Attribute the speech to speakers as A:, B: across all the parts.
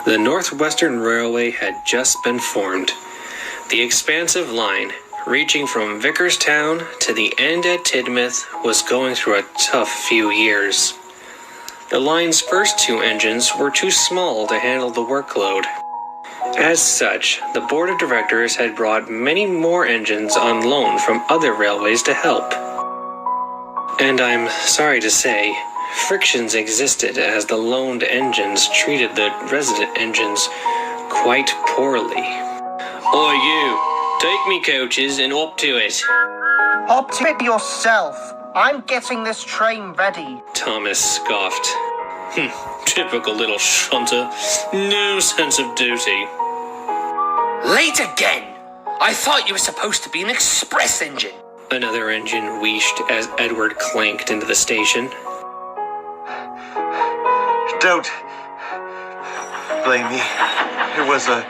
A: The Northwestern Railway had just been formed. The expansive line, reaching from Vickerstown to the end at Tidmouth, was going through a tough few years. The line's first two engines were too small to handle the workload. As such, the board of directors had brought many more engines on loan from other railways to help. And I'm sorry to say, frictions existed as the loaned engines treated the resident engines quite poorly. Oi you, take me coaches and up to it.
B: Up to it yourself. I'm getting this train ready.
A: Thomas scoffed. Typical little shunter. No sense of duty.
C: Late again! I thought you were supposed to be an express engine.
A: Another engine wheezed as Edward clanked into the station.
D: Don't blame me. It was a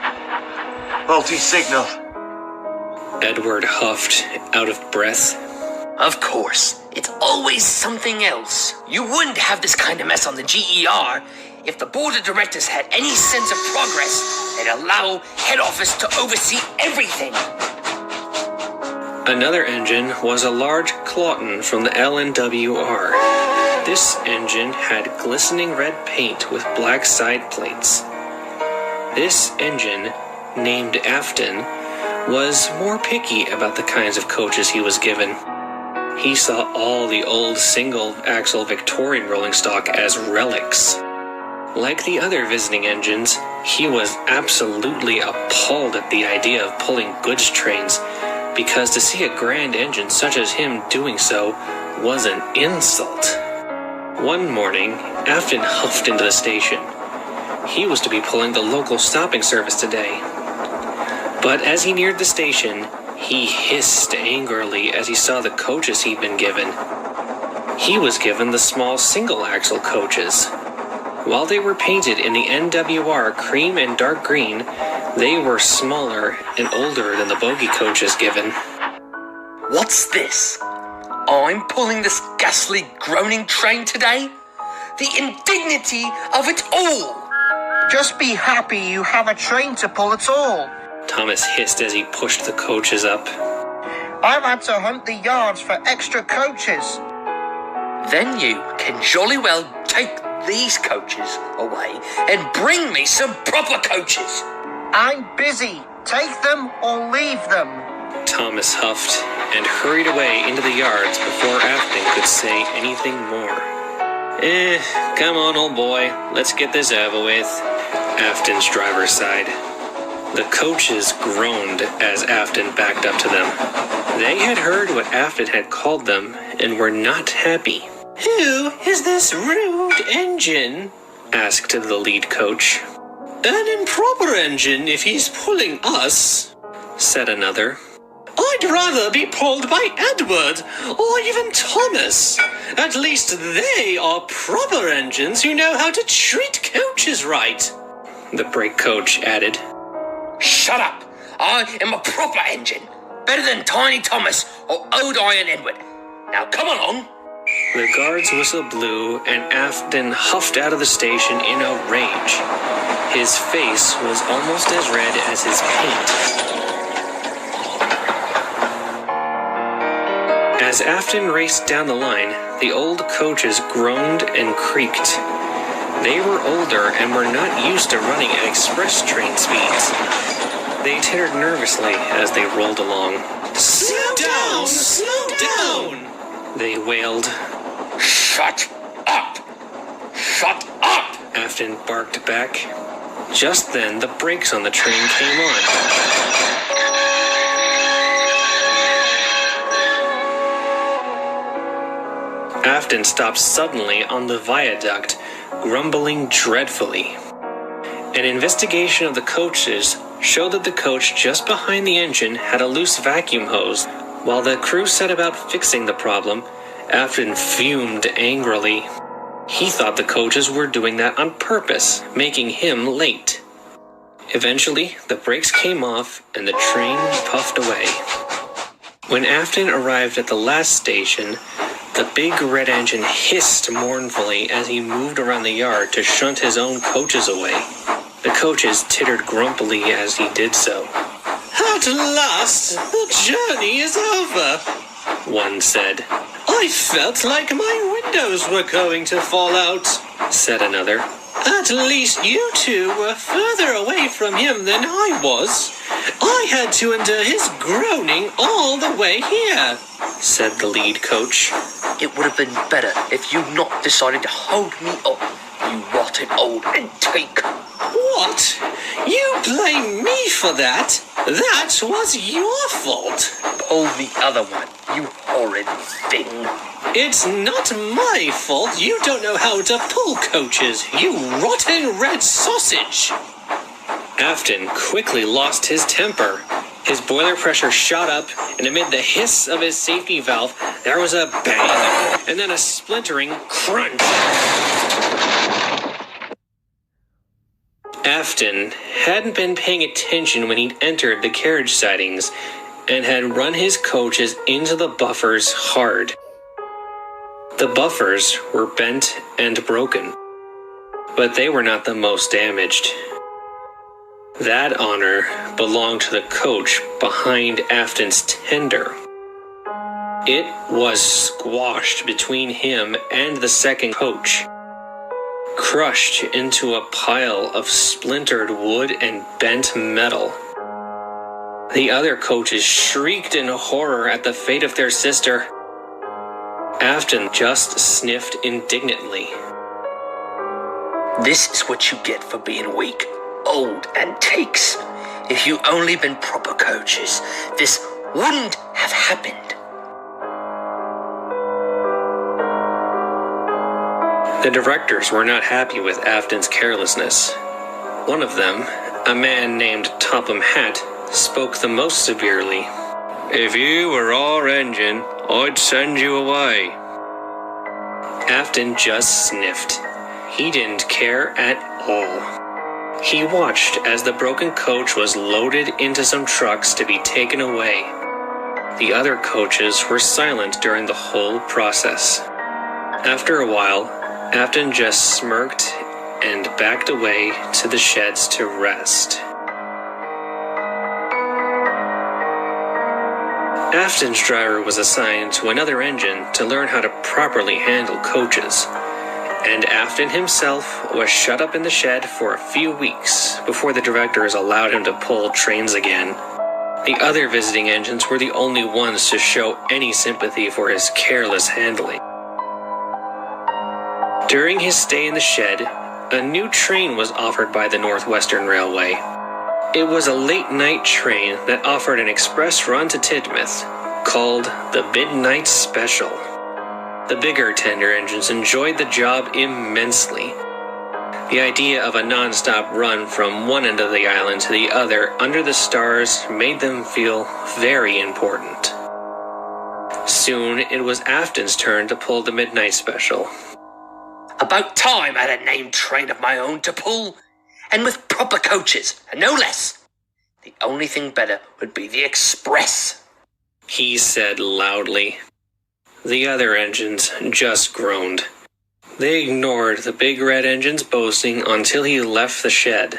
D: faulty signal.
A: Edward huffed, out of breath.
C: Of course. It's always something else. You wouldn't have this kind of mess on the GER if the board of directors had any sense of progress. They'd allow head office to oversee everything.
A: Another engine was a large Clawton from the LNWR. This engine had glistening red paint with black side plates. This engine, named Afton, was more picky about the kinds of coaches he was given. He saw all the old single-axle Victorian rolling stock as relics. Like the other visiting engines, he was absolutely appalled at the idea of pulling goods trains, because to see a grand engine such as him doing so was an insult. One morning, Afton huffed into the station. He was to be pulling the local stopping service today. But as he neared the station, he hissed angrily as he saw the coaches he'd been given. He was given the small single-axle coaches. While they were painted in the NWR cream and dark green, they were smaller and older than the bogie coaches given.
C: What's this? I'm pulling this ghastly groaning train today? The indignity of it all!
B: Just be happy you have a train to pull at all.
A: Thomas hissed as he pushed the coaches up.
B: I've had to hunt the yards for extra coaches.
C: Then you can jolly well take these coaches away and bring me some proper coaches.
B: I'm busy. Take them or leave them.
A: Thomas huffed and hurried away into the yards before Afton could say anything more. Come on, old boy. Let's get this over with. Afton's driver sighed. The coaches groaned as Afton backed up to them. They had heard what Afton had called them and were not happy. Who is this rude engine? Asked the lead coach. An improper engine if he's pulling us, said another. I'd rather be pulled by Edward or even Thomas. At least they are proper engines who know how to treat coaches right, the brake coach added.
C: Shut up! I am a proper engine. Better than Tiny Thomas or Old Iron Edward. Now come along.
A: The guard's whistle blew and Afton huffed out of the station in a rage. His face was almost as red as his paint. As Afton raced down the line, the old coaches groaned and creaked. They were older and were not used to running at express train speeds. They tittered nervously as they rolled along. Slow down! Slow down! They wailed.
C: Shut up! Shut up!
A: Afton barked back. Just then, the brakes on the train came on. Afton stopped suddenly on the viaduct, grumbling dreadfully. An investigation of the coaches showed that the coach just behind the engine had a loose vacuum hose. While the crew set about fixing the problem, Afton fumed angrily. He thought the coaches were doing that on purpose, making him late. Eventually, the brakes came off and the train puffed away. When Afton arrived at the last station, the big red engine hissed mournfully as he moved around the yard to shunt his own coaches away. The coaches tittered grumpily as he did so. "At last, the journey is over," one said. "I felt like my windows were going to fall out," said another. "At least you two were further away from him than I was. I had to endure his groaning all the way here," said the lead coach.
C: It would have been better if you'd not decided to hold me up, you rotten old antique.
A: "What? You blame me for that? That was your fault."
C: Pull the other one, you horrid thing.
A: "It's not my fault you don't know how to pull coaches, you rotten red sausage." Afton quickly lost his temper. His boiler pressure shot up, and amid the hiss of his safety valve, there was a bang, and then a splintering crunch. Afton hadn't been paying attention when he'd entered the carriage sidings, and had run his coaches into the buffers hard. The buffers were bent and broken, but they were not the most damaged. That honor belonged to the coach behind Afton's tender. It was squashed between him and the second coach, crushed into a pile of splintered wood and bent metal. The other coaches shrieked in horror at the fate of their sister. Afton just sniffed indignantly.
C: This is what you get for being weak, old antiques. If you only been proper coaches, this wouldn't have happened.
A: The directors were not happy with Afton's carelessness. One of them, a man named Topham Hatt, spoke the most severely. "If you were our engine, I'd send you away." Afton just sniffed. He didn't care at all. He watched as the broken coach was loaded into some trucks to be taken away. The other coaches were silent during the whole process. After a while, Afton just smirked and backed away to the sheds to rest. Afton's driver was assigned to another engine to learn how to properly handle coaches, and Afton himself was shut up in the shed for a few weeks before the directors allowed him to pull trains again. The other visiting engines were the only ones to show any sympathy for his careless handling. During his stay in the shed, a new train was offered by the Northwestern Railway. It was a late-night train that offered an express run to Tidmouth, called the Midnight Special. The bigger tender engines enjoyed the job immensely. The idea of a non-stop run from one end of the island to the other under the stars made them feel very important. Soon, it was Afton's turn to pull the Midnight Special.
C: About time I had a named train of my own to pull, and with proper coaches, and no less. The only thing better would be the Express,
A: he said loudly. The other engines just groaned. They ignored the big red engine's boasting until he left the shed.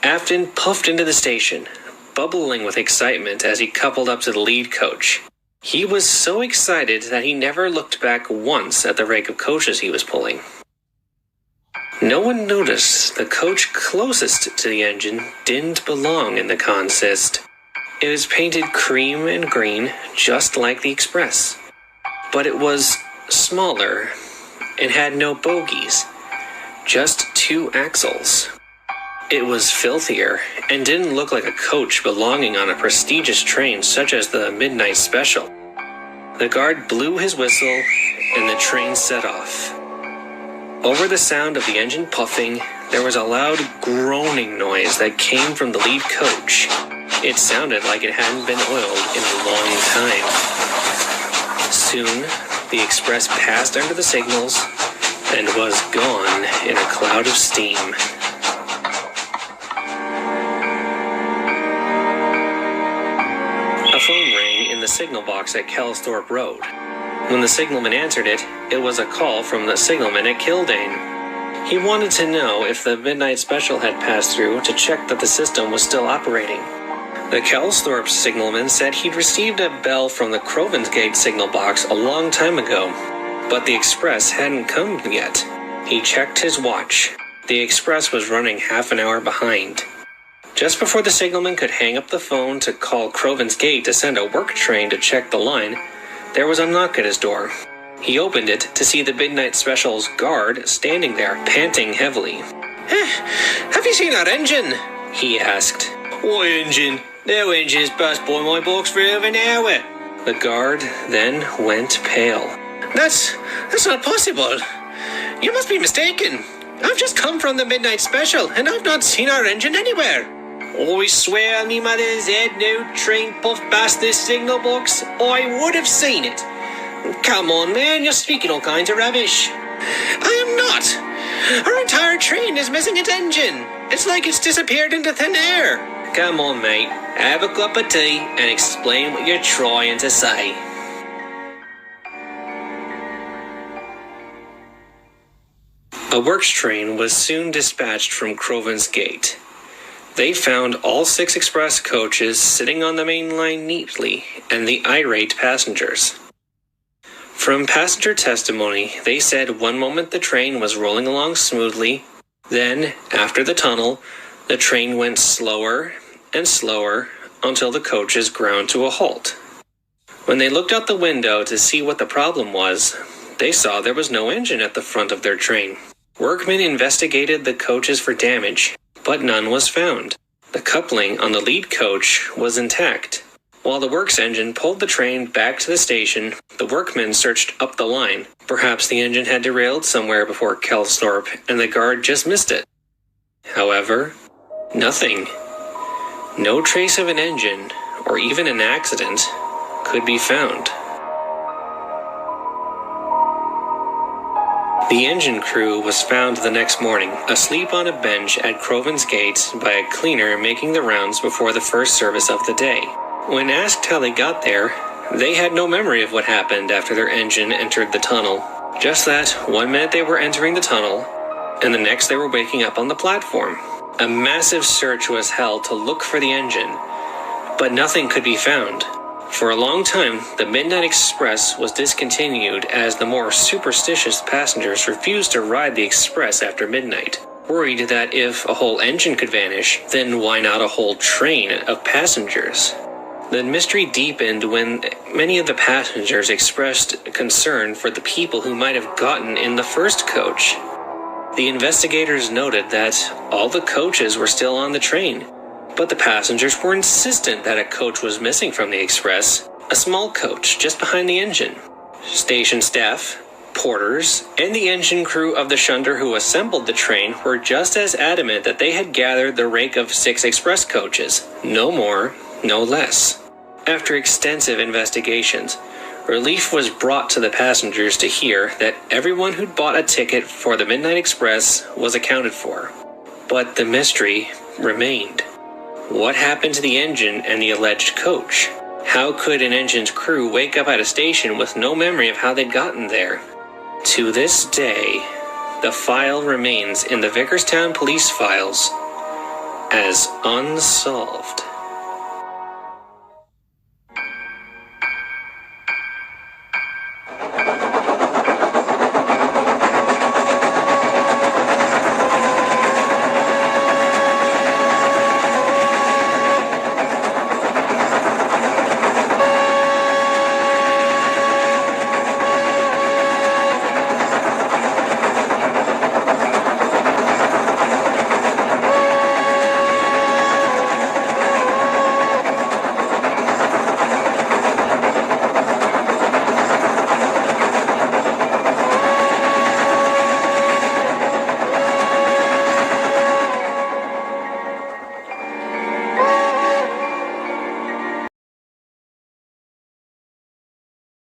A: Afton puffed into the station, bubbling with excitement as he coupled up to the lead coach. He was so excited that he never looked back once at the rake of coaches he was pulling. No one noticed the coach closest to the engine didn't belong in the consist. It was painted cream and green, just like the Express. But it was smaller and had no bogies, just 2 axles. It was filthier and didn't look like a coach belonging on a prestigious train such as the Midnight Special. The guard blew his whistle and the train set off. Over the sound of the engine puffing, there was a loud groaning noise that came from the lead coach. It sounded like it hadn't been oiled in a long time. Soon, the Express passed under the signals and was gone in a cloud of steam. A phone rang in the signal box at Kelsthorpe Road. When the signalman answered it, it was a call from the signalman at Kildane. He wanted to know if the midnight special had passed through to check that the system was still operating. The Kelsthorpe signalman said he'd received a bell from the Crovansgate signal box a long time ago, but the express hadn't come yet. He checked his watch. The express was running half an hour behind. Just before the signalman could hang up the phone to call Crovansgate to send a work train to check the line, there was a knock at his door. He opened it to see the midnight special's guard standing there, panting heavily. Have you seen our engine? He asked. What engine? No engine's passed by my box for over an hour. The guard then went pale. That's not possible. You must be mistaken. I've just come from the midnight special, and I've not seen our engine anywhere. I swear on me mother's head, no train puffed past this signal box. I would have seen it. Come on, man, you're speaking all kinds of rubbish. I am not. Our entire train is missing its engine. It's like it's disappeared into thin air. Come on, mate. Have a cup of tea and explain what you're trying to say. A works train was soon dispatched from Crovansgate. They found all 6 express coaches sitting on the main line neatly, and the irate passengers. From passenger testimony, they said one moment the train was rolling along smoothly, then, after the tunnel, the train went slower and slower until the coaches ground to a halt. When they looked out the window to see what the problem was, they saw there was no engine at the front of their train. Workmen investigated the coaches for damage, but none was found. The coupling on the lead coach was intact. While the works engine pulled the train back to the station, the workmen searched up the line. Perhaps the engine had derailed somewhere before Kelsthorpe, and the guard just missed it. However, nothing. No trace of an engine, or even an accident, could be found. The engine crew was found the next morning, asleep on a bench at Crovansgate by a cleaner making the rounds before the first service of the day. When asked how they got there, they had no memory of what happened after their engine entered the tunnel. Just that, 1 minute they were entering the tunnel, and the next they were waking up on the platform. A massive search was held to look for the engine, but nothing could be found. For a long time, the Midnight Express was discontinued as the more superstitious passengers refused to ride the express after midnight, worried that if a whole engine could vanish, then why not a whole train of passengers? The mystery deepened when many of the passengers expressed concern for the people who might have gotten in the first coach. The investigators noted that all the coaches were still on the train, but the passengers were insistent that a coach was missing from the express, a small coach just behind the engine. Station staff, porters, and the engine crew of the shunder who assembled the train were just as adamant that they had gathered the rake of 6 express coaches, no more, no less. After extensive investigations, relief was brought to the passengers to hear that everyone who'd bought a ticket for the Midnight Express was accounted for. But the mystery remained. What happened to the engine and the alleged coach? How could an engine's crew wake up at a station with no memory of how they'd gotten there? To this day, the file remains in the Vickerstown police files as unsolved.